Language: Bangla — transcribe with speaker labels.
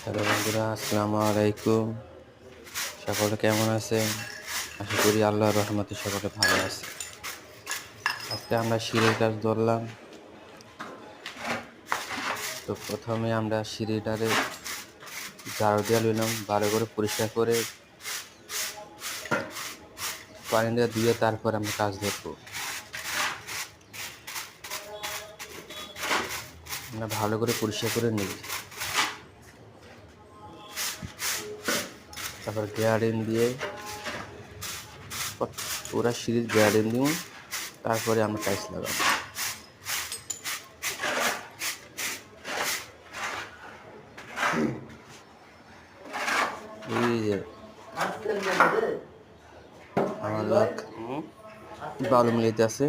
Speaker 1: হ্যালো বন্ধুরা, আসসালামু আলাইকুম। সকলে কেমন আছেন? আশা করি আল্লাহর রহমতে সকলে ভালো আছে। আজকে আমরা সিঁড়ির কাজ ধরলাম। তো প্রথমে আমরা সিঁড়িটারে ঝাড়ু দিয়ে নিলাম, ভালো করে পরিষ্কার করে পানি দিয়ে ধুয়ে তারপর আমরা কাজ ধরবো। আমরা ভালো করে পরিষ্কার করে নিই, তারপর গ্রেডিং দিয়ে পুরা সিঁড়ির গ্রেডিং দিব, তারপরে আমরা টাইলস লাগাবো। এই যে আমার লোক বালু মিলাইতে আছে।